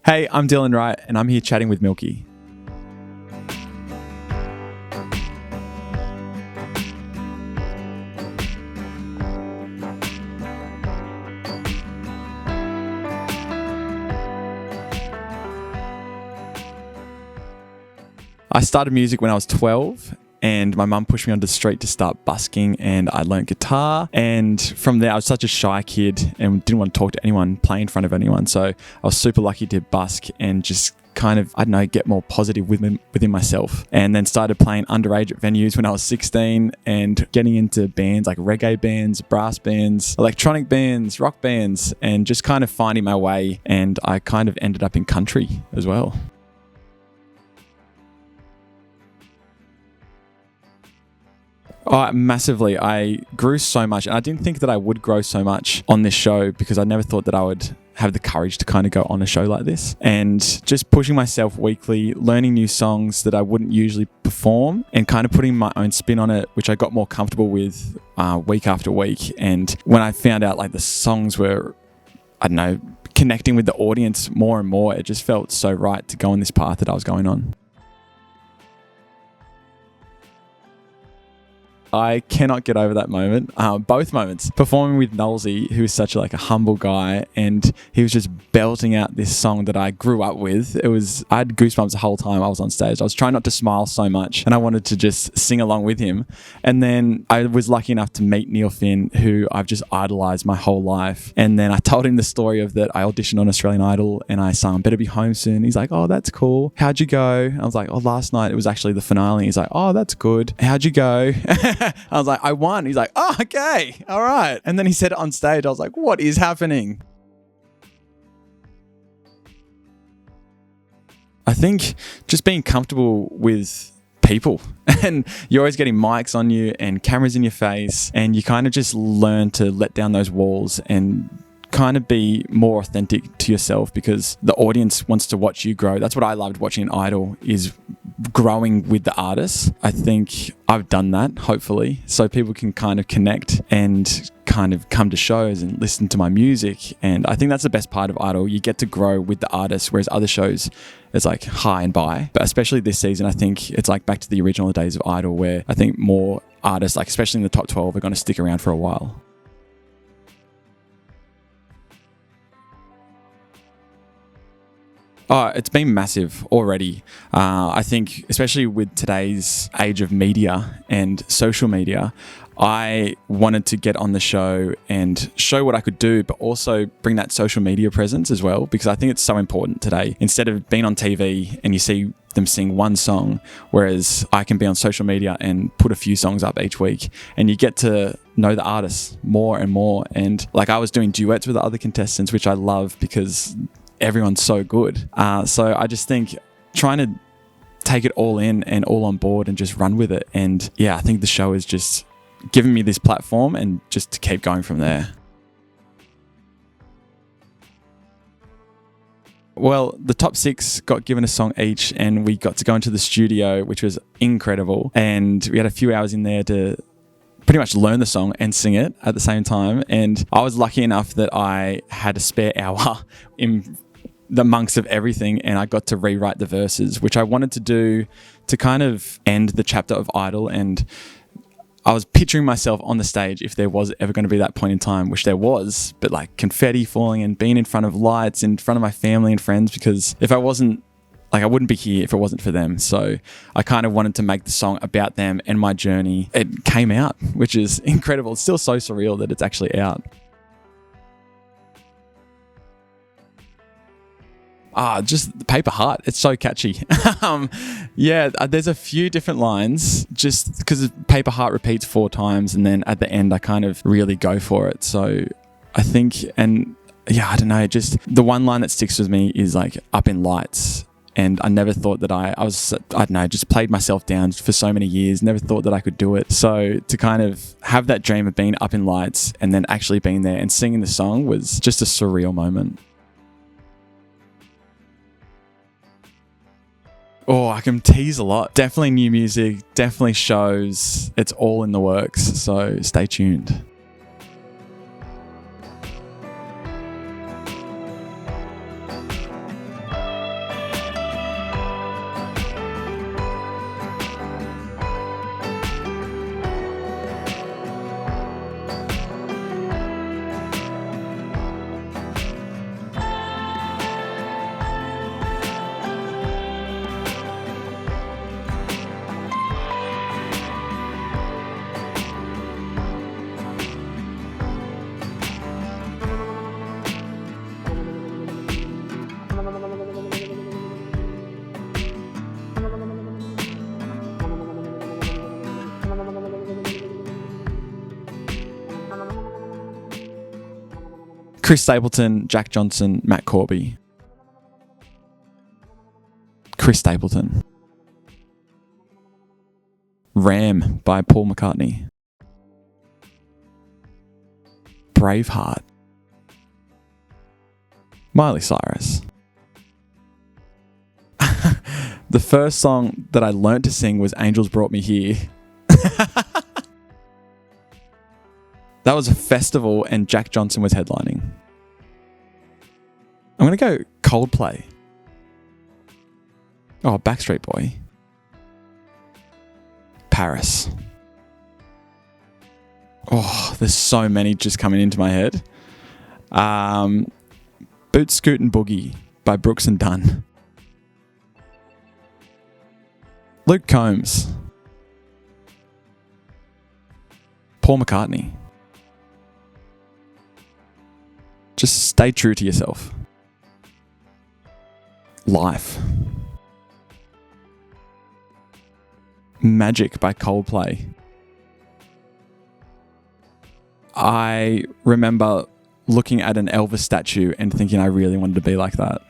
Hey, I'm Dylan Wright, and I'm here chatting with Milky. I started music when I was 12. And my mum pushed me onto the street to start busking, and I learnt guitar. And from there, I was such a shy kid and didn't want to talk to anyone, play in front of anyone. So I was super lucky to busk and just kind of, get more positive within myself. And then started playing underage at venues when I was 16 and getting into bands like reggae bands, brass bands, electronic bands, rock bands, and just kind of finding my way. And I kind of ended up in country as well. Oh, massively. I grew so much, and I didn't think that I would grow so much on this show because I never thought that I would have the courage to kind of go on a show like this. And just pushing myself weekly, learning new songs that I wouldn't usually perform and kind of putting my own spin on it, which I got more comfortable with week after week. And when I found out like the songs were, connecting with the audience more and more, it just felt so right to go on this path that I was going on. I cannot get over that moment. Both moments. Performing with Nolsey, who is such a humble guy, and he was just belting out this song that I grew up with. I had goosebumps the whole time I was on stage. I was trying not to smile so much, and I wanted to just sing along with him. And then I was lucky enough to meet Neil Finn, who I've just idolized my whole life. And then I told him the story of that I auditioned on Australian Idol and I sung Better Be Home Soon. He's like, "Oh, that's cool. How'd you go?" I was like, "Oh, last night it was actually the finale." He's like, "Oh, that's good. How'd you go?" I was like, "I won." He's like, "Oh, okay. All right." And then he said it on stage. I was like, "What is happening?" I think just being comfortable with people, and you're always getting mics on you and cameras in your face, and you kind of just learn to let down those walls and kind of be more authentic to yourself because the audience wants to watch you grow. That's what I loved watching an Idol, is growing with the artists. I think I've done that, hopefully, so people can kind of connect and kind of come to shows and listen to my music. And I think that's the best part of Idol. You get to grow with the artists, whereas other shows, it's like hi and bye. But especially this season, I think it's like back to the original days of Idol, where I think more artists, like especially in the top 12, are going to stick around for a while. Oh, it's been massive already. I think, especially with today's age of media and social media, I wanted to get on the show and show what I could do, but also bring that social media presence as well, because I think it's so important today. Instead of being on TV and you see them sing one song, whereas I can be on social media and put a few songs up each week, and you get to know the artists more and more. And like I was doing duets with the other contestants, which I love because everyone's so good. So I just think trying to take it all in and all on board and just run with it. And yeah, I think the show has just given me this platform and just to keep going from there. Well, the top 6 got given a song each, and we got to go into the studio, which was incredible. And we had a few hours in there to pretty much learn the song and sing it at the same time. And I was lucky enough that I had a spare hour in the amongst of everything, and I got to rewrite the verses, which I wanted to do to kind of end the chapter of Idol. And I was picturing myself on the stage if there was ever going to be that point in time, which there was, but like confetti falling and being in front of lights, in front of my family and friends, because if I wasn't, like, I wouldn't be here if it wasn't for them. So I kind of wanted to make the song about them and my journey. It came out, which is incredible. It's still so surreal that it's actually out. Just the Paper Heart. It's so catchy. There's a few different lines just because Paper Heart repeats 4 times, and then at the end I kind of really go for it. So I think, I don't know, just the one line that sticks with me is like Up in Lights. And I never thought that I just played myself down for so many years, never thought that I could do it. So to kind of have that dream of being up in lights and then actually being there and singing the song was just a surreal moment. Oh, I can tease a lot. Definitely new music, definitely shows. It's all in the works, so stay tuned. Chris Stapleton, Jack Johnson, Matt Corby. Chris Stapleton. Ram by Paul McCartney. Braveheart. Miley Cyrus. The first song that I learnt to sing was Angels Brought Me Here. That was a festival and Jack Johnson was headlining. I'm going to go Coldplay. Oh, Backstreet Boy. Paris. Oh, there's so many just coming into my head. Boot Scoot and Boogie by Brooks and Dunn. Luke Combs. Paul McCartney. Just stay true to yourself. Life. Magic by Coldplay. I remember looking at an Elvis statue and thinking I really wanted to be like that.